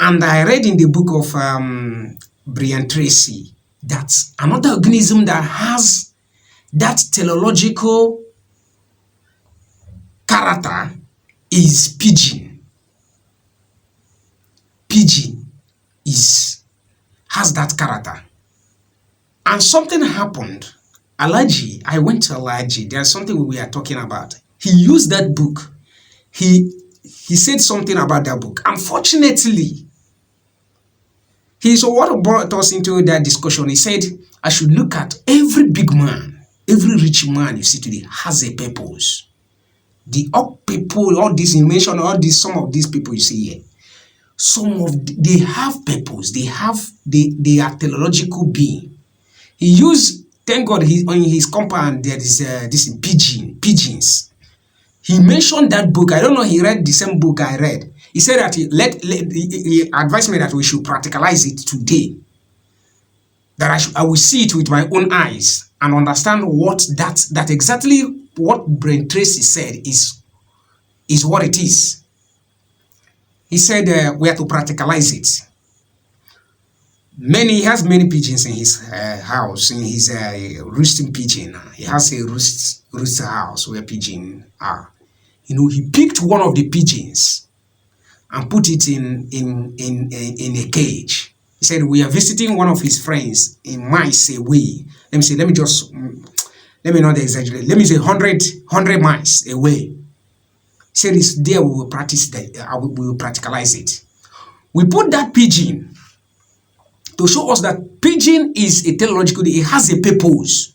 And I read in the book of Brian Tracy that another organism that has that teleological character is pigeon. Pigeon has that character. And something happened. I went to Alaji. There's something we are talking about. He used that book. He said something about that book. Unfortunately, what brought us into that discussion. He said, I should look at every big man, every rich man you see today has a purpose. The up people, all this, you mentioned all these, some of these people you see here, they have purpose. They are teleological being. He used, thank God, on his compound there is this pigeons. He mentioned that book. I don't know. He read the same book I read. He said that he advised me that we should practicalize it today. That I will see it with my own eyes and understand what that exactly what Brian Tracy said is what it is. He said we have to practicalize it. He has many pigeons in his house, in his roosting pigeon. He has a rooster house where pigeons are. He picked one of the pigeons and put it in a cage. He said, we are visiting one of his friends in miles away. Let me not exaggerate. Let me say 100 miles away. He said, it's there we will practice that. We will practicalize it. We put that pigeon to show us that pigeon is a teleological, it has a purpose.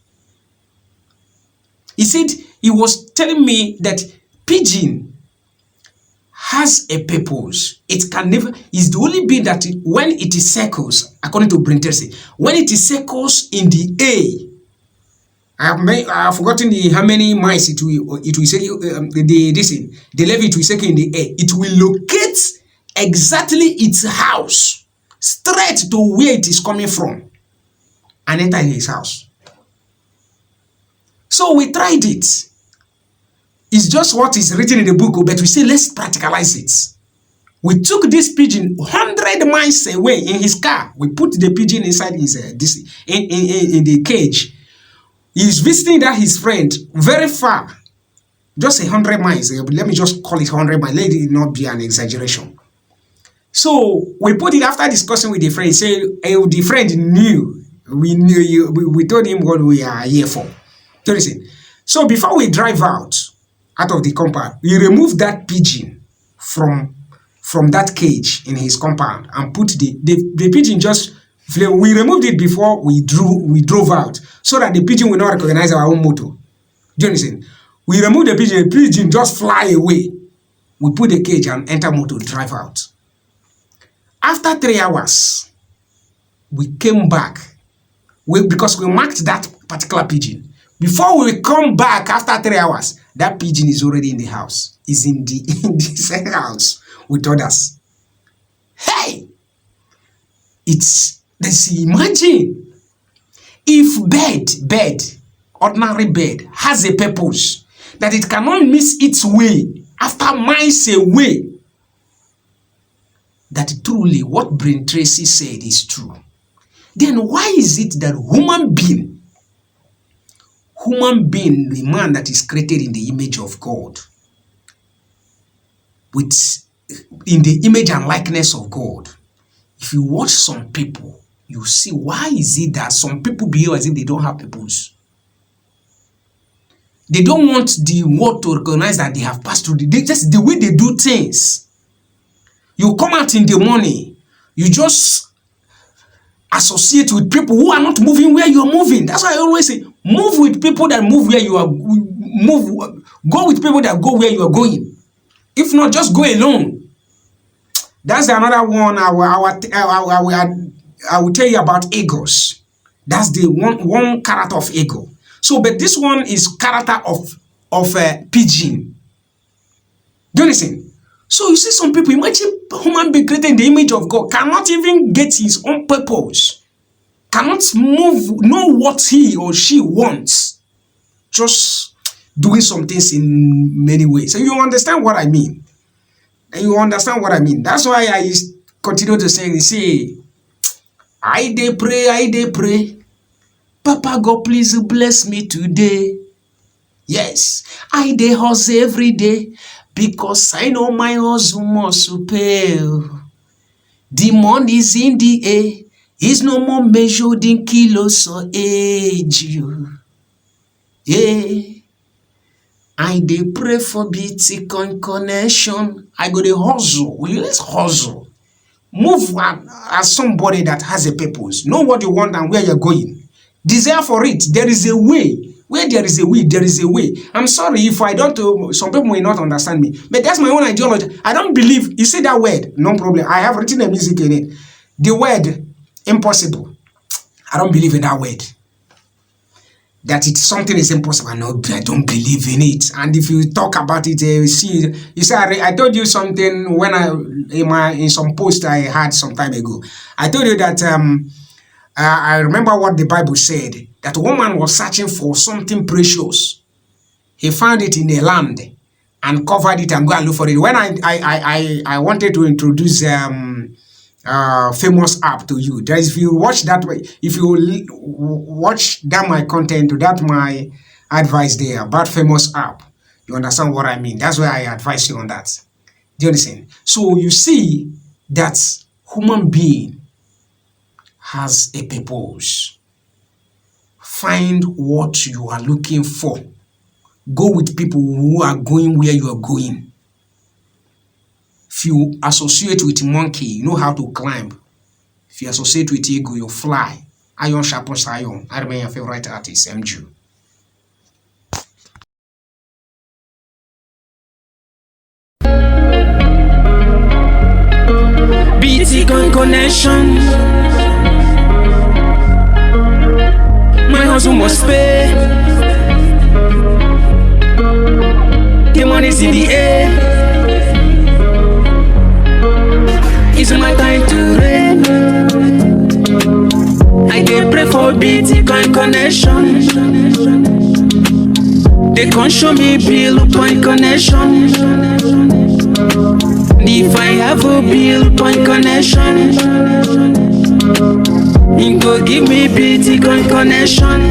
He said, he was telling me that pigeon has a purpose. It can never, it's the only being that when it circles, according to Brian Tracy, when it circles in the air, I have forgotten how many miles it will say, the level it will circle in the air, it will locate exactly its house, straight to where it is coming from, and enter his house. So we tried it. It's just what is written in the book, but we say, let's practicalize it. We took this pigeon 100 miles away in his car. We put the pigeon inside his in the cage. He's visiting his friend very far, just 100 miles. Let me just call it 100 miles. Let it not be an exaggeration. So we put it after discussing with the friend. He said, the friend knew. We told him what we are here for. So listen. So before we drive out of the compound, we remove that pigeon from that cage in his compound and put the pigeon just flew. We removed it before we drove out so that the pigeon will not recognize our own motor. Do you understand? We remove the pigeon just fly away. We put the cage and enter motor, drive out. After 3 hours, we came back because we marked that particular pigeon. Before we come back after 3 hours, that pigeon is already in the house. Is in the same house with others. Hey! Imagine if ordinary bird has a purpose that it cannot miss its way after miles away. That truly what Brian Tracy said is true. Then why is it that human being, the man that is created in the image of God, in the image and likeness of God, if you watch some people, you see why is it that some people behave as if they don't have purpose. They don't want the world to recognize that they have passed through. Just the way they do things. You come out in the morning, you just associate with people who are not moving where you are moving. That's why I always say, move with people that move where you are. Go with people that go where you are going. If not, just go alone. That's another one. I will tell you about egos. That's the one character of ego. So, but this one is character of pigeon. Do you listen? So you see some people, imagine human being created in the image of God, cannot even get his own purpose, cannot know what he or she wants, just doing some things in many ways. So you understand what I mean? And you understand what I mean? That's why continue to sing. He say, I dey pray, I dey pray. Papa God, please bless me today. Yes, I dey hustle every day because I know my hustle must pay. The money's in the air, it's no more measured in kilos or age. Yeah, I dey pray for Bitcoin connection. I go dey hustle. Let's hustle. Move as somebody that has a purpose. Know what you want and where you're going. Desire for it. There is a way. Where there is a will, there is a way. I'm sorry if I don't, some people may not understand me, but that's my own ideology. I don't believe, you see that word, no problem. I have written a music in it. The word, impossible. I don't believe in that word. That something is impossible. No, I don't believe in it. And if you talk about it, you see, I told you something when in some post I had some time ago. I told you that I remember what the Bible said, that one man was searching for something precious. He found it in a land and covered it and go and look for it. When I wanted to introduce famous app to you, there is, if you watch that way, if you watch that my content, that my advice there about famous app, you understand what I mean. That's why I advise you on that. Do you understand? So you see that human being has a purpose. Find what you are looking for. Go with people who are going where you are going. If you associate with monkey, you know how to climb. If you associate with eagle, you fly. Iron sharpens iron. I remain your favorite artist, MJ. Bitcoin connection. My hustle must pay. The money's in the air. It's my time to reign. I dey pray for Bitcoin connection. They can't show me Bitcoin connection. If I have a Bitcoin connection, he go give me Bitcoin connection.